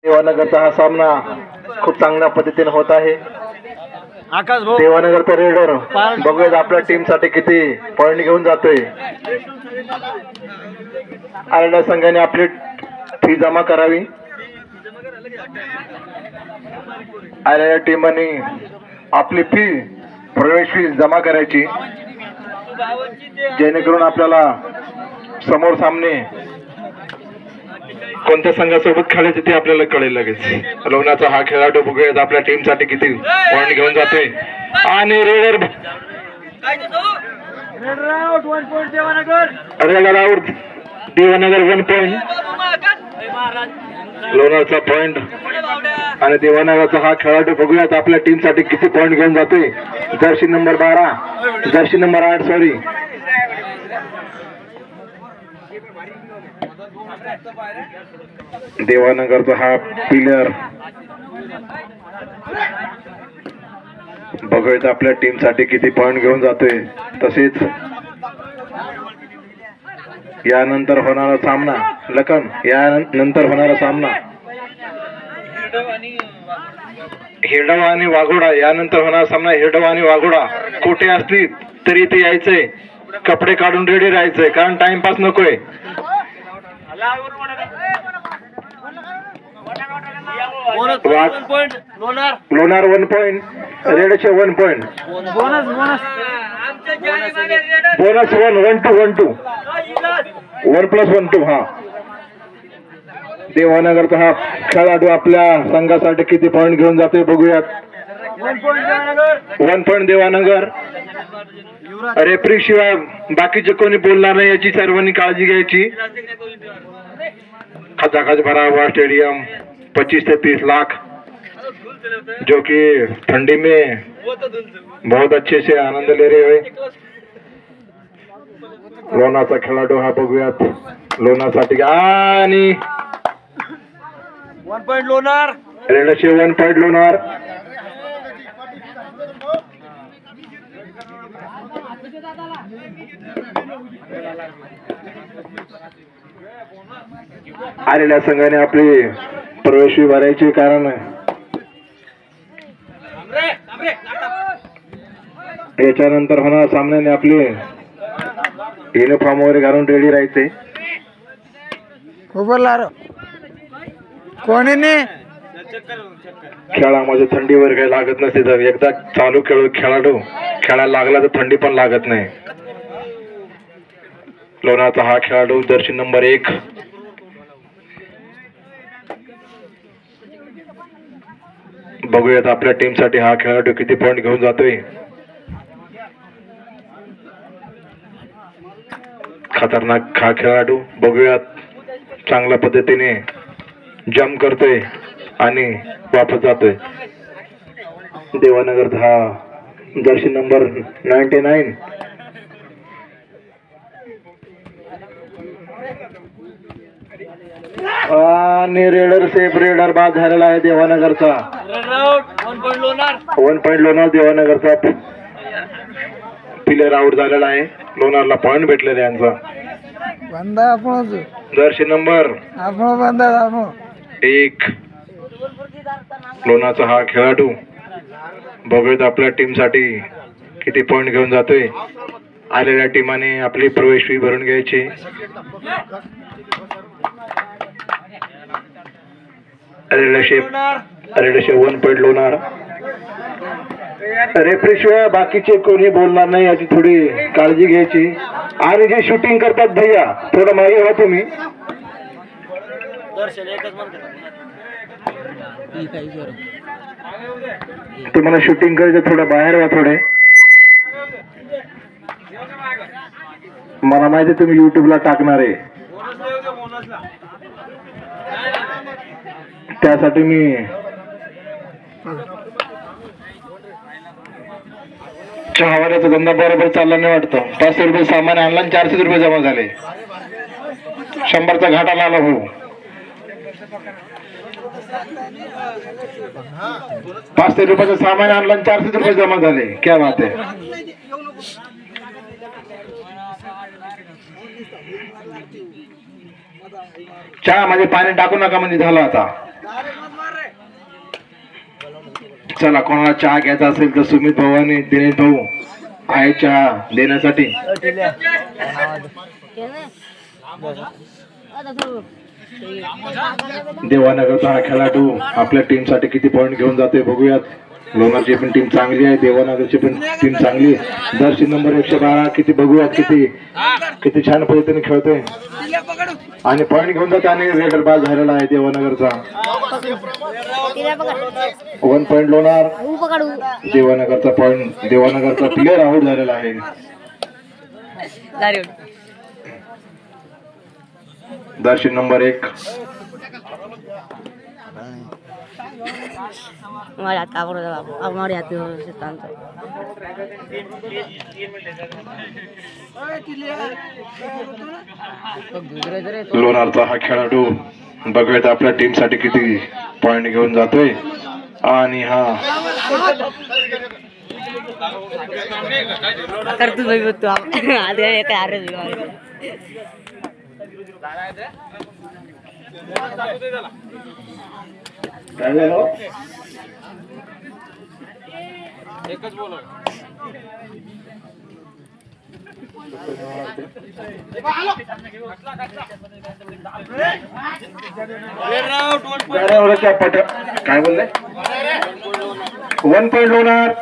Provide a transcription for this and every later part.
देवानगरचा हा सामना खूप चांगल्या पद्धतीने होत आहे. आकाश भाऊ देवानगरचा रेडर बघूयात आपल्या टीम साठी किती पॉइंट घेऊन जातोय. आलेल्या संघाने आपली फी जमा करावी. आलेल्या टीमांनी आपली फी प्रवेश फी जमा करायची, जेणेकरून आपल्याला समोर सामने कोणत्या संघासोबत खेळायचे ते आपल्याला कळेल लगेच. लोणाचा हा खेळाडू बघूयात आपल्या टीम साठी किती पॉइंट घेऊन जातोय. आणि रेडर आउट, देवानगर 1 पॉइंट, लोणारचा पॉइंट. आणि देवानगरचा हा खेळाडू बघूयात आपल्या टीम साठी किती पॉइंट घेऊन जातोय. Jersey number 12, jersey number 8 sorry. देवानगरचा हा प्लेयर बघूयात आपल्या टीम साठी किती पॉइंट घेऊन जातोय. तसेच यानंतर होणारा सामना लखन, यानंतर होणारा सामना हिरडवा आणि वाघोडा, यानंतर होणारा सामना हिरडवा आणि वाघोडा. कुठे असली तरी ते यायचंय, कपडे काढून रेडी राहायचंय, कारण टाइमपास नकोय. लोणार 1 पॉइंट, रेडचे 1 पॉइंट, बोनस 1 1 2 1 2 1 + 1 2. हा देवानगरचा हा खेळाडू आपल्या संघासाठी किती पॉइंट घेऊन जातोय बघूयात. 1 पॉइंट देवानगर. रेफरी शिवाय बाकीचे कोणी बोलणार नाही याची सर्वांनी काळजी घ्यायची. खचाखच भरा हुआ स्टेडियम, 25 से 30 लाख, जो कि ठंडी में बहुत अच्छे से आनंद ले रहे हैं. लोणाचा खेळाडू हा बघूयात लोणासाठी. आणि 1 पॉइंट लोणार, रेडचे 1 पॉइंट लोणार. आलेल्या संघाने आपली प्रवेश फी भरायची, कारण याच्यानंतर होणार सामन्याने आपले युनिफॉर्म वगैरे घालून रेडी राहायचे. खेळामध्ये थंडी वगैरे काही लागत नसते, तर एकदा चालू खेळाडू खेळायला लागला तर थंडी पण लागत नाही. लोणाचा हा खेळाडू जर्सी नंबर 1 बघूयात आपल्या टीम साठी हा खेळाडू किती पॉइंट घेऊन जातोय. खतरनाक हा खेळाडू बघूयात, चांगल्या पद्धतीने जंप करतोय आणि वापस जातोय. देवानगर हा जर्सी नंबर 99 आणि रेडर सेफ, रेडर बाद झालेला आहे देवानगरचा. 1 पॉइंट लोणार, देवानगरचा प्लेयर आउट झालेला आहे. लोणारला पॉइंट भेटलेला यांचा. जर्सी नंबर 1 लोणाचा हा खेळाडू बघूयात आपल्या टीम साठी किती पॉइंट घेऊन जातोय. आलेल्या टीमाने आपली प्रवेश फी भरून घ्यायची. रेडशे 1 पॉइंट लोणार. रेफरी शिवाय बाकीचे कोणी बोलणार नाही याची थोडी काळजी घ्यायची. आणि जे शूटिंग करतात भैया थोडं मागे व्हा तुम्ही. तुम्हाला शूटिंग करायचं थोडं बाहेर व्हा थोडे. मला माहिती तुम्ही युट्यूबला टाकणार आहे, त्यासाठी मी चहावाल्याचा धंदा बरोबर चालला नाही वाटतं. 500 रुपये सामान आणला आणि 400 रुपये जमा झाले. 100चा घाटा आला भाऊ. 500 रुपयाचं सामान आणलं आणि 400 रुपये जमा झाले. क्या बात आहे. चहा मध्ये पाणी टाकू नका म्हणजे झालं आता. चला, कोणाला चहा घ्यायचा असेल तर सुमित भाऊ आणि दिनेश भाऊ आहे चहा देण्यासाठी. देवानगरचा हा खेळाडू आपल्या टीम साठी किती पॉईंट घेऊन जातोय बघूयात. लोणारची पण टीम चांगली आहे, देवानगरची पण टीम चांगली आहे. जर्सी नंबर 112 किती बघूयात किती छान पद्धतीने खेळतोय आणि पॉईंट घेऊन जाते. आणि रेडर बाद झालेला आहे देवानगरचा. 1 पॉईंट लोणार. देवानगरचा पॉईंट, देवानगरचा प्लेअर आउट झालेला आहे. दर्शन नंबर 1. लोणारचा हा खेळाडू बघूयात आपल्या टीम साठी किती पॉइंट घेऊन जातोय. आणि हा एकच बोल. काय बोलले? 1 पॉईंट लोणार.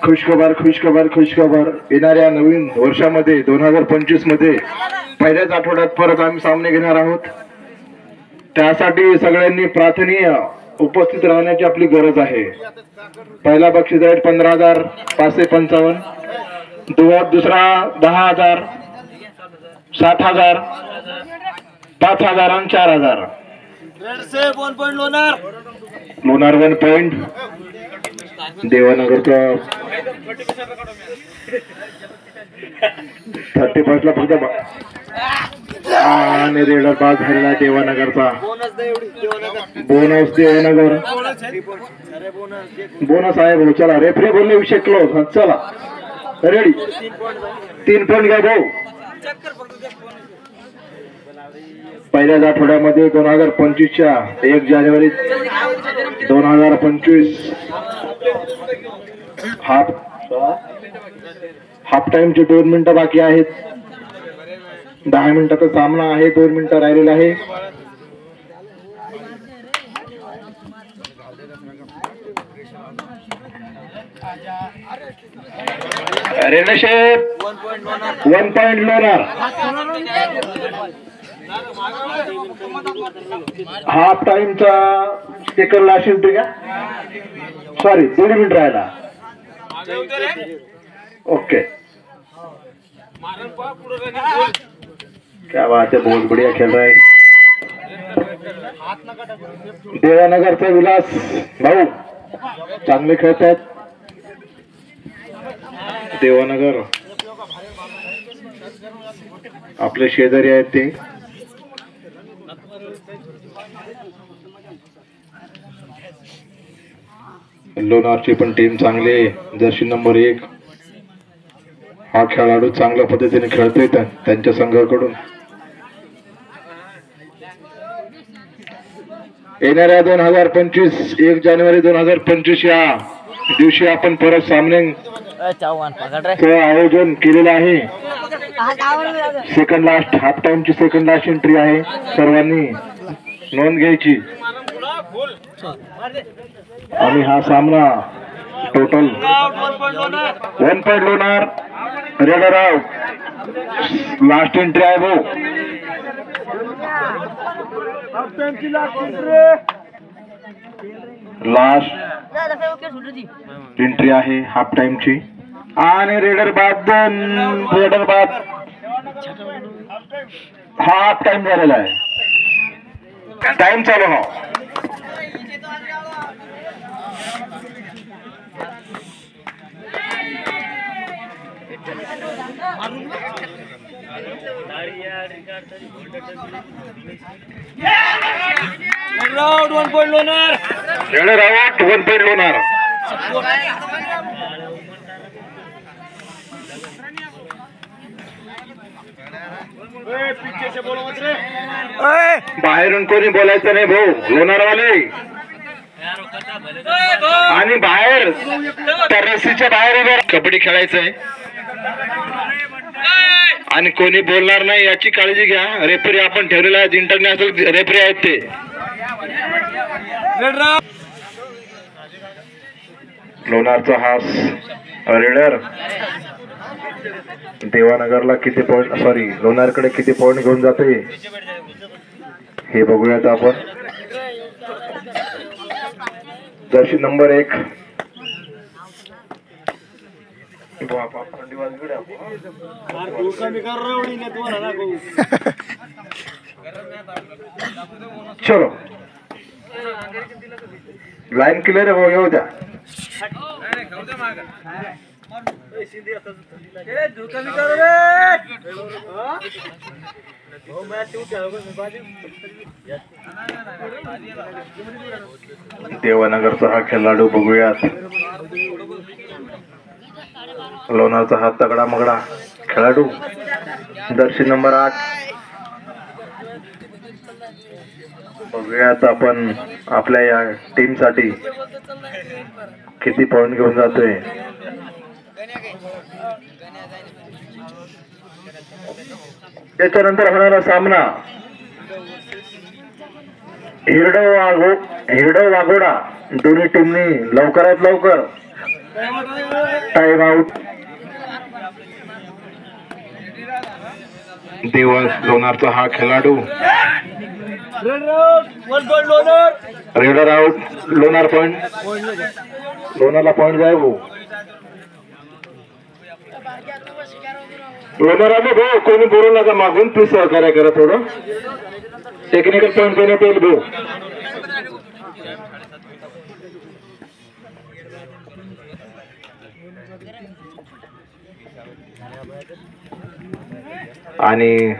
खुशखबर. येणाऱ्या नवीन वर्षामध्ये 2025 मध्ये पहिल्याच आठवड्यात परत आम्ही सामने घेणार आहोत. त्यासाठी सगळ्यांनी प्रार्थनीय उपस्थित राहण्याची आपली गरज आहे. पहिला बक्षीस आहे 15,555. दुसरा 10,000, 7,000, 5,000 आणि 4,000. लोणार 1 पॉईंट. देवानगरचा 35 ला फक्त आणि रेडर बाद झालेला देवानगरचा. बोनस देवानगर. बोनस आहे भाऊ. चला, रेफरी बोलले विषय क्लोज. चला रेडी. 3 पॉईंट घ्या भाऊ. पहिल्याच आठवड्यामध्ये 2025च्या 1 जानेवारी 2025 हाफ टाइमचे 2 मिनिटं बाकी आहेत. 10 मिनिटाचा सामना आहे. 2 मिनिटं राहिलेला आहे. रेणेशेठ 1 पॉईंट लोणार. हाफ टाइमचा स्टिकर लाशील का? सॉरी, 1.5 मिनिट राहिला. ओके, क्या बात है, बहुत बढ़िया खेल रहा है. देवानगरचा विलास भाऊ चांगले खेळतात. देवानगर आपले शेजारी आहेत ते. लोणारची पण टीम चांगली आहे. जर्सी नंबर 1 हा खेळाडू चांगल्या पद्धतीने खेळतोय त्यांच्या संघाकडून. येणाऱ्या 2025 1 जानेवारी 2025 या दिवशी आपण परत सामने आयोजन केलेलं आहे. सेकंड लास्ट हाफ टाइमची सेकंड लास्ट एंट्री आहे. सर्वांनी नोंद घ्यायची. आणि हा सामना total 1 point Lonar. Raider out. Last entry आहे भाऊ. लास्ट एंट्री आहे हाफ टाइमची. आणि रेडर बाद. हाफ टाइम झालेला आहे. टाइम चालू हा. Round 1 point loner. Runner out 1 point loner. पीछे से बोलो मत रे. बाहेरून कोणी बोलायचं नाही भाऊ, लोणारवाले. आणि बाहेर त्या रस्सीच्या बाहेर उभे कबड्डी खेळायचंय आणि कोणी बोलणार नाही याची काळजी घ्या. रेफरी आपण ठेवलेला आहे, इंटरनॅशनल रेफरी आहेत ते. लोणारचा हा रेडर देवानगरला किती पॉइंट, सॉरी लोणारकडे किती पॉइंट घेऊन जाते हे बघूयात आपण. जर्सी नंबर 1 चलो लाईन क्लिअर आहे, येऊ द्या. देवानगरचा हा खेळाडू बघूयात. लोणारचा हा तगडा मगडा खेळाडू जर्सी नंबर 8 बघूयात आपण आपल्या या टीम साठी किती पॉइंट घेऊन जातोय. त्याच्यानंतर होणारा सामना हिरडो वाघोडा दोन्ही टीमनी लवकरात लवकर टाइम आउट. लोणारचा हा खेळाडू रेडर आउट. लोणार पॉइंट, लोणारला पॉइंट जाय भाऊ. लोणार आलो भाऊ, कोणी बोलू नका मागून, प्लीज सहकार्य करा. थोडं टेक्निकल पॉइंट देण्यात येईल भाऊ. आणि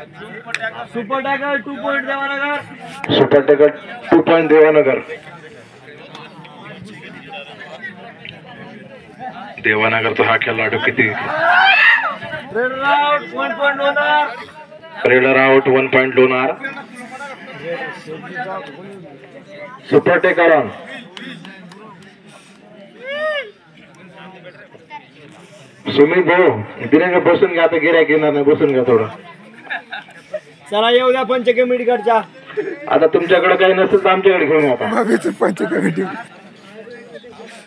super tackle 2 point Devanagar. Super tackle 2 point Devanagar. देवानगरचा हा खेळाडू किती raider out 1 point Lonar. Raider out 1 point Lonar. Super tackle on. Sumit भाऊ दिने बसून घ्या, आता गिऱ्हाईक येणार नाही, बसून घ्या थोडं. चला येऊ द्या पंच कमिटीकडच्या. आता तुमच्याकडे काही नसेल तर आमच्याकडे घेऊन या. आता पंच कमिटी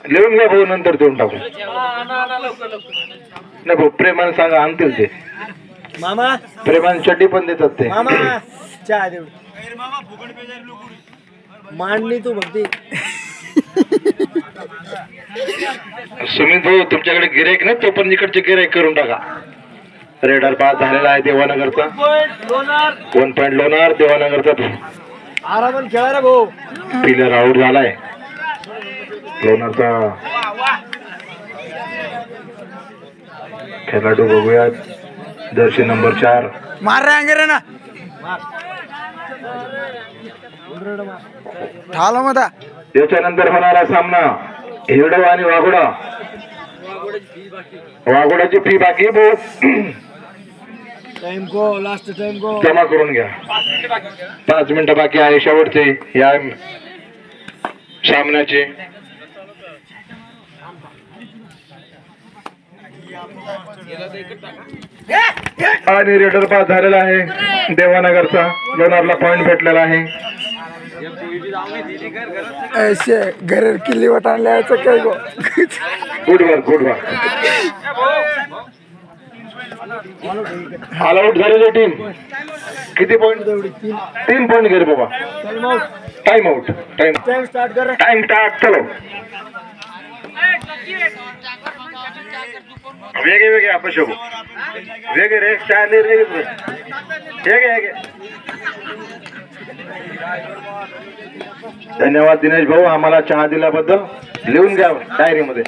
लिहून घ्या भाऊ, नंतर देऊन टाकू. नाही भाऊ प्रेमाने सांगा, आणतील ते. मामा प्रेमाने चड्डी पण देतात ते. मामा चहा देऊ. मांडणी तू भक्ती. सुमित भाऊ तुमच्याकडे गिऱ्हाईक ना, तो पण इकडचे गिऱ्हाईक करून टाका. रेडर पास झालेला आहे देवानगरचा. 1 पॉइंट लोणार. देवानगरचा आरामात खेळा रे भाऊ. प्लेयर आउट झालाय. लोणारचा खेळाडू बघूयात जर्सी नंबर 4 मार रे अंगेरे ना ठाला मता. त्याच्यानंतर होणारा सामना हिरडो आणि वाघोडा. वाघोडाची फी बाकी भाऊ, टाइम को लास्ट टाइम को जमा करून घ्या. 5 मिनिटं बाकी आहे शेवटचे या सामन्याचे. आणि रेडर पास झालेला आहे देवानगरचा. लोणारला पॉइंट भेटलेला आहे. ऐसे घर किल्ली वटानले यायचं काय गो. Good work. ऑल आउट झालेली टीम किती पॉइंट? 3 पॉइंट घे रे बाबा. Time out. टाइम स्टार्ट कर. Time start. चलो वेगे आपण शोभू वेगे रे. चार्ली रे हेगे. धन्यवाद दिनेश भाऊ आम्हाला चहा दिल्याबद्दल. लिहून घ्या डायरी मध्ये.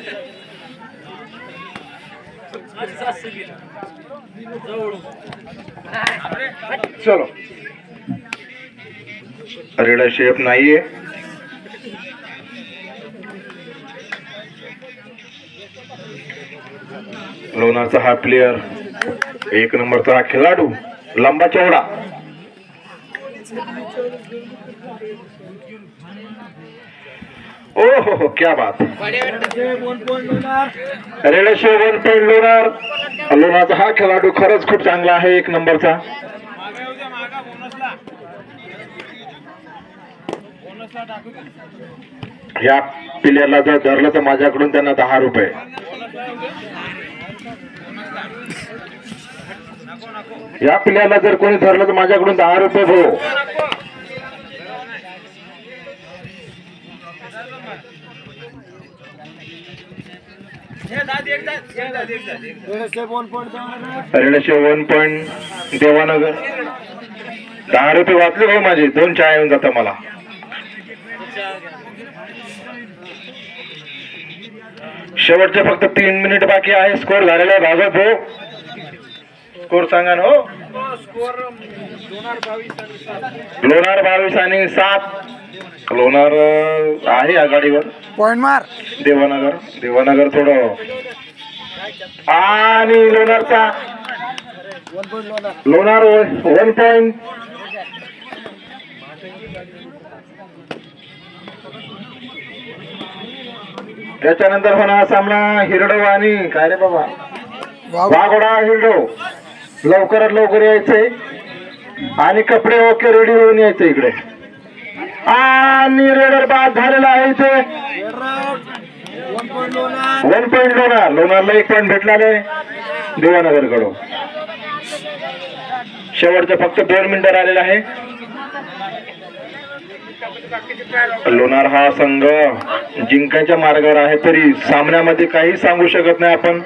चलो रेडर शेप नाहीये. लोणारचा हा प्लेयर 1 नंबरचा हा खेळाडू लंबा चौड़ा ओ हो क्या बात रेडेशिव 1 पॉइंट लोणार. लोणारचा हा खेळाडू खरंच खूप चांगला आहे, 1 नंबरचा. या प्लेयरला जर धरलं तर माझ्याकडून त्यांना 10 रुपये. या प्लेयरला जर कोणी धरलं तर माझ्याकडून 10 रुपये भाऊ. रेडेशिव 1 पॉइंट देवानगर. 10 रुपये वाचले भाऊ माझे, 2 चहा येऊन जातं मला. शेवटचे फक्त 3 मिनिट बाकी आहे. स्कोर झालेला आहे भागवत भाऊ. स्कोर सांगा ना हो. लोणार 22 आणि 7. लोणार आहे आघाडीवर. पॉइंट मार. देवानगर थोडं आणि लोणारचा लोणार 1 पॉइंट. त्याच्यानंतर होणार सामना हिरडो आणि काय रे बाबा वाघोडा हिरडो. लवकरात लवकर यायचंय आणि कपडे ओके रेडी होऊन यायचं इकडे. आणि रेडर बाद झालेला आहे इथे. 1 पॉइंट लोणारला 1 पॉइंट भेटलाय देवानगर कडून. शेवटचे फक्त 2 मिनिटं राहिलेले आहे. लोणार हा संघ जिंकायच्या मार्गावर आहे, तरी सामन्यामध्ये काही सांगू शकत नाही आपण.